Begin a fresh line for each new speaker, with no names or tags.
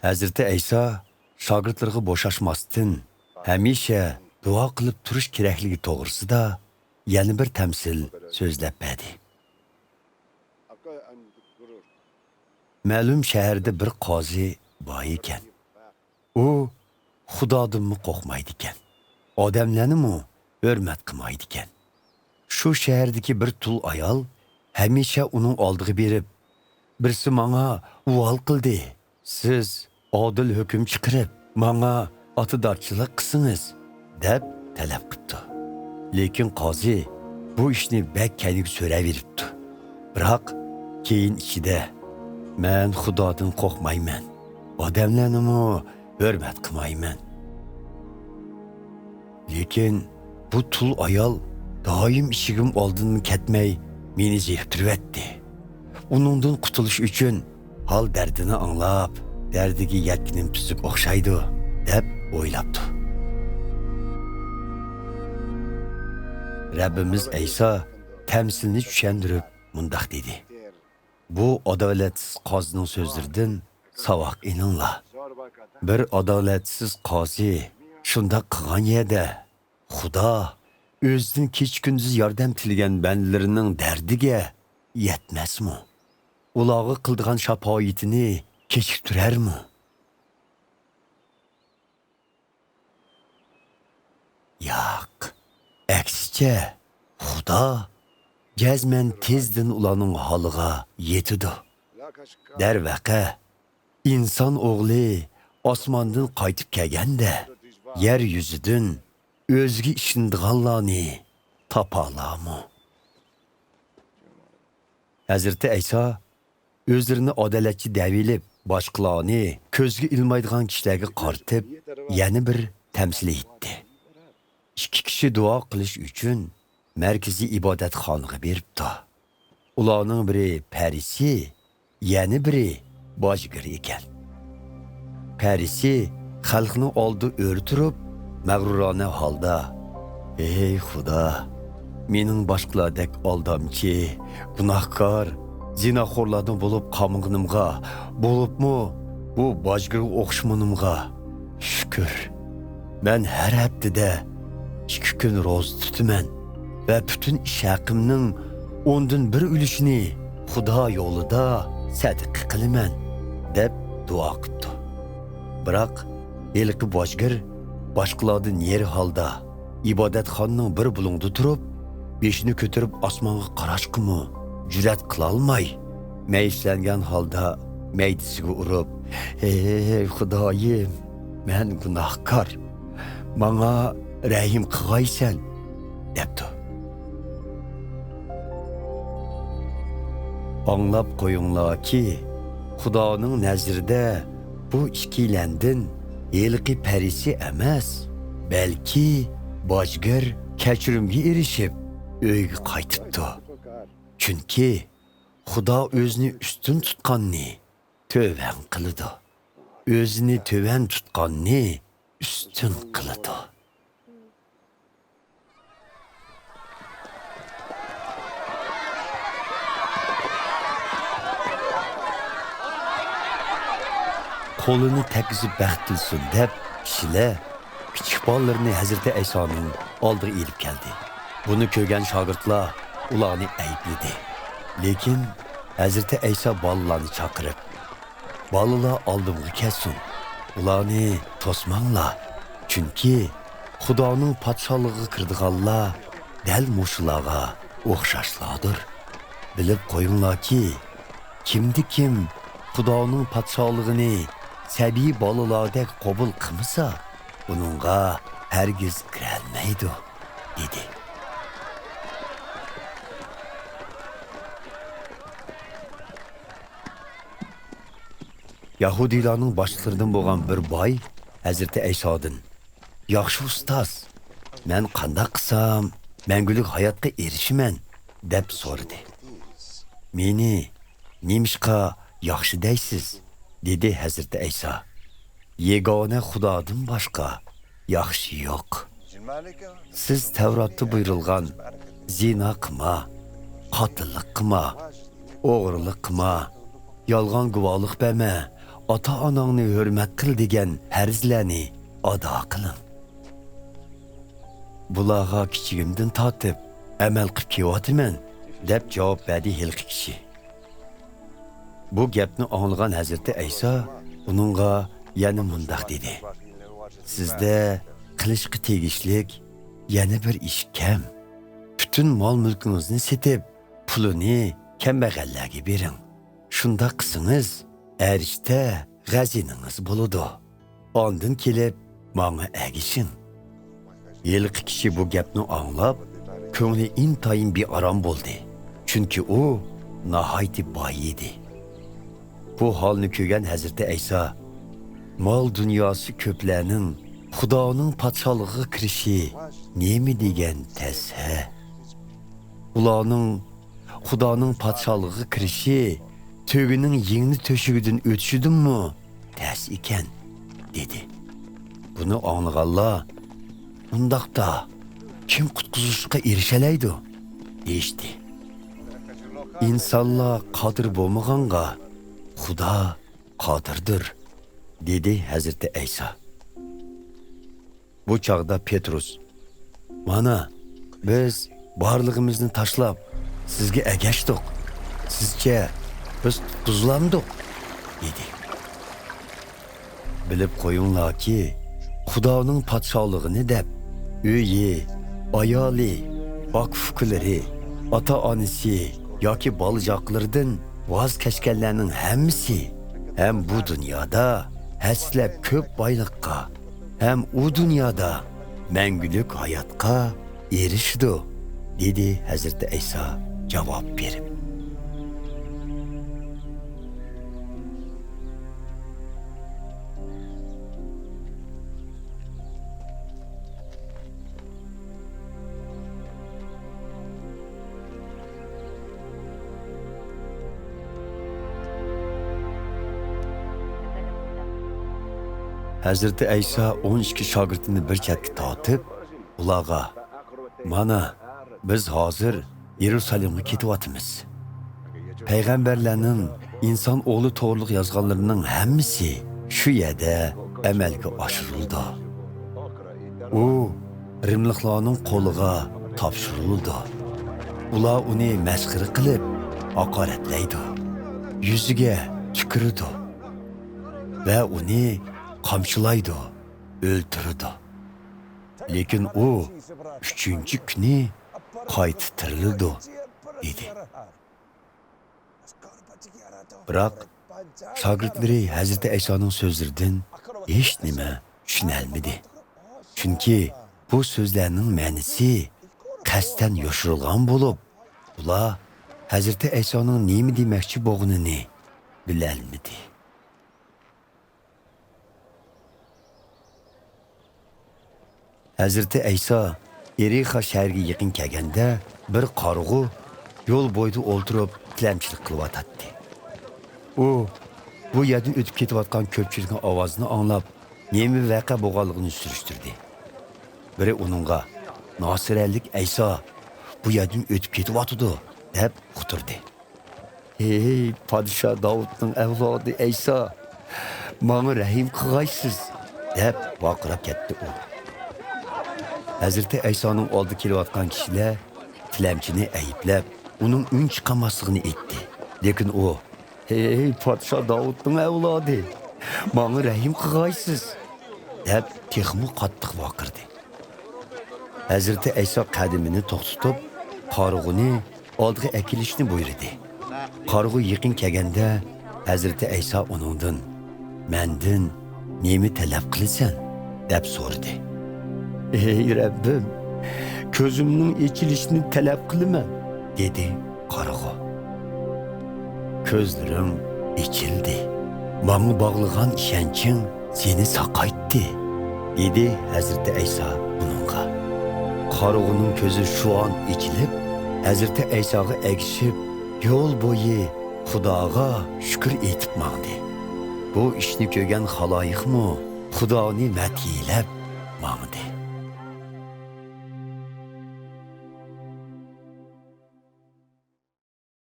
Hazreti İsa şagirdlarga bo'shashmasdan hamisha duo qilib turish kerakligi to'g'risida yana bir tamsil so'zlab berdi. Ma'lum shaharda bir qozi bor ekan. U Xudodanmi qo'rqmaydi ekan. Odamlarni hurmat qilmaydi ekan. Shu shahardagi bir tul ayol hamisha uning oldiga berib, birsi menga uvol qildi. Siz adil hukm chiqarib, menga atidorchilik qilsangiz, deb talab qildi. Lekin qozi bu ishni bak kayniga so'raveribdi. Biroq keyin ichida men Xudodan qo'rqmayman. Odamlarni hurmat qilmayman. Lekin bu tul ayol doim ishigim oldinmi ketmay meni zehtirvatdi. Uningdan qutulish uchun hal dardini anglab, dardiga yetkinim tuzib o'xshaydi, deb o'ylabdi. Rabbimiz İsa tamsilni tushuntirib mundaq dedi. Bu adolatsiz qozining so'zlaridan savoq ininglar. Bir adolatsiz qozi shunda qilgan yerda Xudo o'zidan kech-kunduz yordam tilagan bandalarining dardiga yetmasmi? Ularga qildigan shafoatini kechiktirarmi? Yo'q. Aksicha, Xudo jazman tezdan ularning holiga yetidi. Darvaqa, inson o'g'li osmondan qaytib kelganda, yer yuzidan o'ziga ishondiganlarni topolami? Hazreti İsa o'zlarini adolatchi davilib, boshqalarni ko'zga ilmaydigan kishilarga qaratib, yana bir tamsil etdi. İki kishi duo qilish uchun markaziy ibodatxonaga beribdi. Ularning biri Parisi, yana biri boshgir ekan. Parisi xalqning oldi o'rtirib, mag'rurona holda: "Ey Xudo, mening boshqalardek aldamchi, gunohkor, zinaxo'rlardan bo'lib qolmaganimga, bo'libmi bu boshgirga o'xshamanimga shukr. Men har haftada 2 kun ro'za tutaman va butun ish haqimning 1/10 ulushini Xudo yo'lida sadaqa qilaman", deb duo qildi. Biroq elqi boshgir boshqalardan yer holda ibodatxonaning bir bulungda turib, beshini ko'tarib osmonga qarashqimi jur'at qila olmay, mayishlangan holda maydisiga urib: "Ey Xudoyim, men gunohkor, menga rahim qilg'aysan", debdi. Anglab qo'yinglarki, Xudoning nazarida bu ikkilandin elqi Parisi emas, balki boshgir kechirimga erishib uyga qaytibdi. Chunki Xudo o'zini ustun tutganni tövan qiladi. O'zini tövan tutganni ustun qiladi. Qo'lini tekizib baxtilsin deb kishilar kichik bolalarni Hazreti İsa'ning oldiga elib keldi. Buni ko'rgan shogirdlar ularni aybladi. Lekin Hazreti İsa bolalarni chaqirib: "Bolalar oldimga kelsin. Ularni to'smanglar. Chunki Xudoning podshohligiga kirdiganlar dal mushularga o'xshashlardir. Bilib qo'yinglarki, kim Xudoning podshohligini sabiy bolalardek qabul qilmasa, uningga hargiz kirolmaydi", dedi. Yahudilarning boshliqlaridan bo'lgan bir boy Hazreti İsa'dan: "Yaxshi ustoz, men qanday qilsam mangulik hayotga erishiman?" deb so'radi. "Meni nimishqa yaxshi deysiz?" dedi Hazreti İsa. "Yegona Xudodan boshqa yaxshi yo'q. Siz Tavratda buyurilgan zina qilma, qotillik qilma, o'g'rilik qilma, yolg'on guvohlik berma, ota-onangni hurmat qil degan farzlarni ado qiling. Bularga kichigimdan tortib amal qilib kelyapman, deb javob berdi hilqi kishi. Bu gapni anglagan Hazrati Ayso uningga yana mundaq dedi. Sizda qilishga tegishlik yana bir ish kam. Bütün mol mulkingizni setib, pulini kambag'allarga bering. Shunda qilsangiz, erishda g'aziningiz bo'ladi. Ondan kelib, menga agishin. Yilqi kishi bu gapni anglab, ko'ngli intayin bearam bo'ldi. Chunki u nihoyat boy edi. Bu holni ko'rgan Hazrati Ayso, mol dunyosi ko'plarning Xudoning podshohligiga kirishi nima degan tasha? Ularning Xudoning podshohligiga kirishi to'gining yengni to'shigidan o'tishidimi? Tas ekan, dedi. Buni anglaganlar, undaqda kim qutqizishga erishalaydi? deyishdi. İnsanlar qodir bo'lmaganga Xudo qodirdir, dedi Hazrati Ayso. Bu chaqda Petrus, mana biz barlig'imizni tashlab sizga agashdik. Sizcha biz qutqizilamdik, dedi. Bilib qo'yinglarki, Xudoning podshohligini deb uyi, ayoli, bakfuklari, ota-onasi yoki bolajoqlardan voz kechganlarning hammasi ham bu dunyoda haslab ko'p boyliqqa, ham u dunyoda mangulik hayotga erishdi, dedi Hazrati Ayso javob berib. Hazreti Ayso 12 shogirdini bir chetga tortib, ularga, mana biz hozir Yerusalimga ketyapmiz. Payg'ambarlarning inson o'g'li to'g'riliq yozganlarining hammasi shu yerda amalga oshirildi. U Rimliklarning qo'liga topshirildi. Ular uni masxara qilib, haqoratlaydi, yuziga tükürdi va uni qamchilaydi, o'ltirdi. Lekin u 3-kuni qayta tirildi, dedi. Biroq shogirdlari Hazrati Aysoning so'zlaridan hech nima tushunolmadi. Chunki bu so'zlarning ma'nosi qasddan yoshirilgan bo'lib, ular Hazrati Aysoning nima demoqchi bo'lganini bilolmadi. Hazrati Ayso Yerixa shahriga yaqin kelganda bir qarg'u yo'l bo'yida o'ltirib tilamchilik qilyotdi. U bu yerdan o'tib ketayotgan ko'pchilikning ovozini anglab, nima voqea bo'lganligini surishtirdi. Biri uningga, "Nosiralik Ayso bu yerdan o'tib ketyapti" deb quturdi. "Ey podshoh Davudning avlodi Ayso, menga rahim qilg'aysiz" deb vaqirab ketdi u. Hazrati Aysoning oldiga kelayotgan kishilar tilamchini ayblab, uning un chiqarmasligini aytdi. Lekin u, "Ey podshoh Davudning avlodi, menga rahim qilg'aysiz" deb texmi qattiq vaqirdi. Hazrati Ayso qadimini to'xtatib, qarg'uni oldiga akilishni buyurdi. Qarg'u yaqin kelganda Hazrati Ayso uningdan, "Mendan nima talab qilasan?" deb so'radi. "Ey Rabbim, ko'zimning ochilishini talab qilaman" dedi qarg'u. "Ko'zlarim ochildi. Menga bog'lagan ishonching seni saqaytdi" dedi Hazrati Ayso uningga. Qarg'uning ko'zi shu an ochilib, Hazrati Aysoga egishib, yo'l bo'yi Xudoga shukr etib mangdi. Bu ishni ko'rgan xaloyiqmi Xudoni madhiyalab mangdi.